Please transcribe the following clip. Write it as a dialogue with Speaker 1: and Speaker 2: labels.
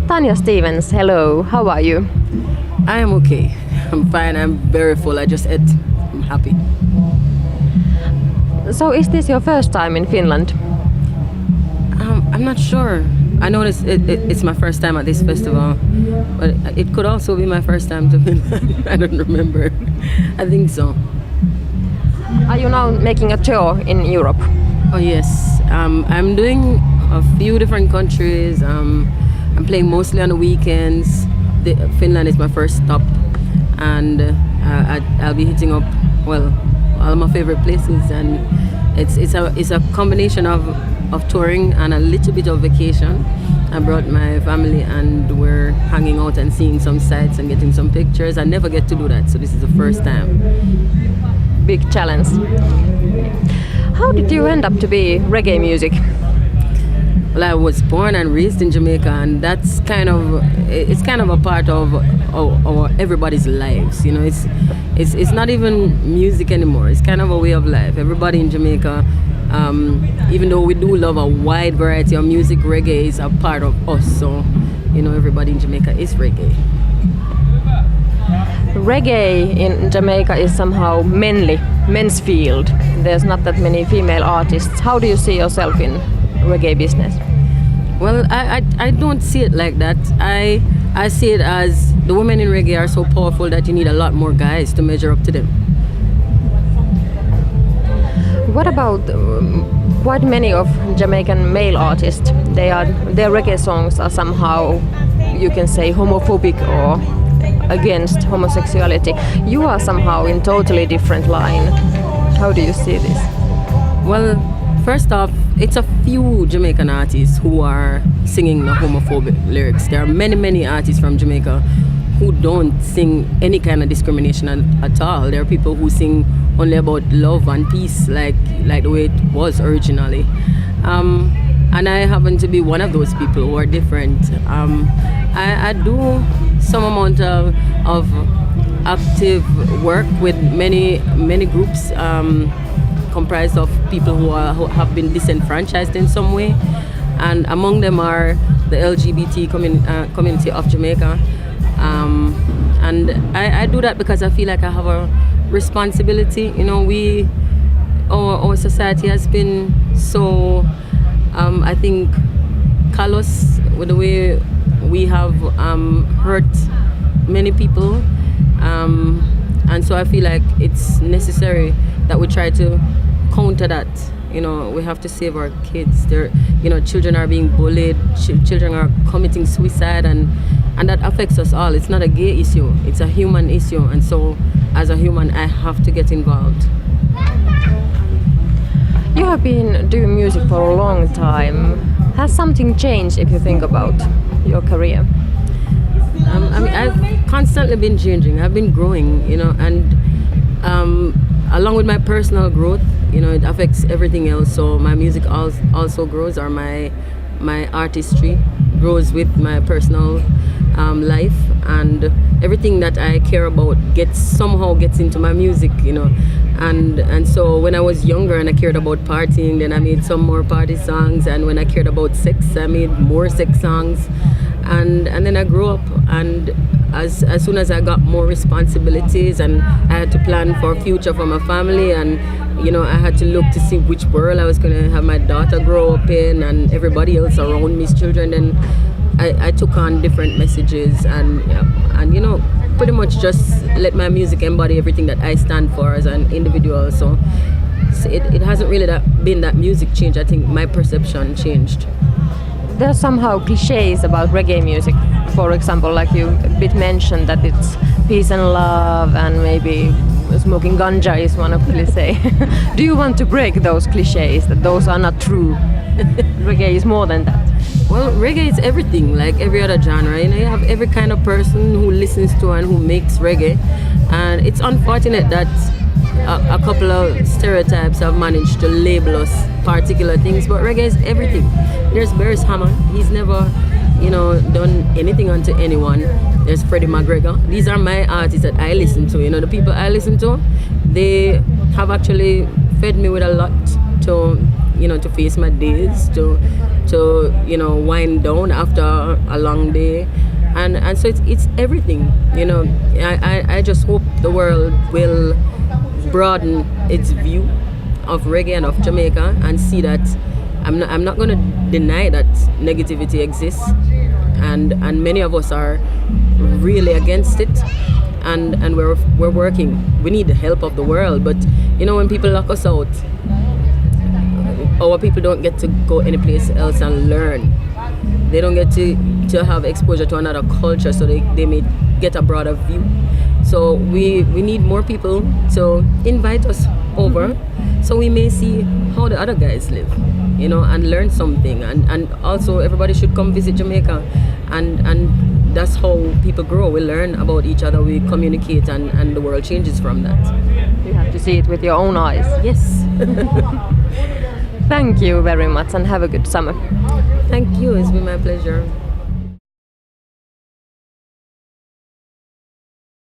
Speaker 1: Tanya Stevens, hello, how are you?
Speaker 2: I am okay. I'm fine. I'm very full. I just ate. I'm happy.
Speaker 1: So is this your first time in Finland?
Speaker 2: I'm not sure. I know it's my first time at this festival, but it could also be my first time to Finland. I don't remember. I think so.
Speaker 1: Are you now making a tour in Europe?
Speaker 2: Oh yes. I'm doing a few different countries. I'm playing mostly on the weekends. Finland is my first stop, and I'll be hitting up all my favorite places, and it's a combination of touring and a little bit of vacation. I brought my family and we're hanging out and seeing some sights and getting some pictures. I never get to do that, so this is the first time.
Speaker 1: Big challenge. How did you end up to be reggae music?
Speaker 2: Well, I was born and raised in Jamaica, and it's kind of a part of our everybody's lives. You know, it's not even music anymore. It's kind of a way of life. Everybody in Jamaica, even though we do love a wide variety of music, reggae is a part of us. So, you know, everybody in Jamaica is reggae.
Speaker 1: Reggae in Jamaica is somehow men's field. There's not that many female artists. How do you see yourself in reggae business?
Speaker 2: Well, I don't see it like that. I see it as the women in reggae are so powerful that you need a lot more guys to measure up to them.
Speaker 1: What about quite many of Jamaican male artists? Their reggae songs are somehow, you can say, homophobic or against homosexuality. You are somehow in totally different line. How do you see this?
Speaker 2: Well, first off, it's a few Jamaican artists who are singing the homophobic lyrics. There are many artists from Jamaica who don't sing any kind of discrimination at all. There are people who sing only about love and peace, like the way it was originally. And I happen to be one of those people who are different. I do some amount of active work with many groups comprised of people who have been disenfranchised in some way, and among them are the LGBT community of Jamaica. And I do that because I feel like I have a responsibility. You know, our society has been so I think callous with the way we have hurt many people, and so I feel like it's necessary that we try to counter that. You know, we have to save our kids. Children are being bullied, children are committing suicide, and that affects us all. It's not a gay issue, it's a human issue, and so as a human I have to get involved.
Speaker 1: You have been doing music for a long time. Has something changed if you think about your career?
Speaker 2: I've constantly been changing. I've been growing, you know, and along with my personal growth, you know, it affects everything else. So my music also grows, or my artistry grows with my personal life, and everything that I care about somehow gets into my music, you know. And so when I was younger and I cared about partying, then I made some more party songs, and when I cared about sex, I made more sex songs, and then I grew up, and as soon as I got more responsibilities and I had to plan for a future for my family, and you know, I had to look to see which world I was going to have my daughter grow up in and everybody else around me's children, then I took on different messages, and you know, pretty much just let my music embody everything that I stand for as an individual. So it hasn't really been that music change. I think my perception changed.
Speaker 1: There are somehow cliches about reggae music. For example, like you a bit mentioned that it's peace and love, and maybe smoking ganja is one of the cliches. Do you want to break those cliches, that those are not true? Reggae is more than that.
Speaker 2: Well, reggae is everything, like every other genre. You know, you have every kind of person who listens to and who makes reggae, and it's unfortunate that a couple of stereotypes have managed to label us particular things, but reggae is everything. There's Beres Hammond, he's never, you know, done anything unto anyone. There's Freddie McGregor. These are my artists that I listen to. You know, the people I listen to, they have actually fed me with a lot to, to face my days, to wind down after a long day. And so it's everything, I just hope the world will broaden its view of reggae and of Jamaica and see that I'm not going to deny that negativity exists, and many of us are really against it, and we're working. We need the help of the world, but when people lock us out, our people don't get to go anyplace else and learn. They don't get to have exposure to another culture, so they may get a broader view. So we need more people to invite us over, so we may see how the other guys live, and learn something. And also everybody should come visit Jamaica, and that's how people grow. We learn about each other, we communicate, and the world changes from that.
Speaker 1: You have to see it with your own eyes.
Speaker 2: Yes.
Speaker 1: Thank you very much and have a good summer.
Speaker 2: Thank you, it's been my pleasure.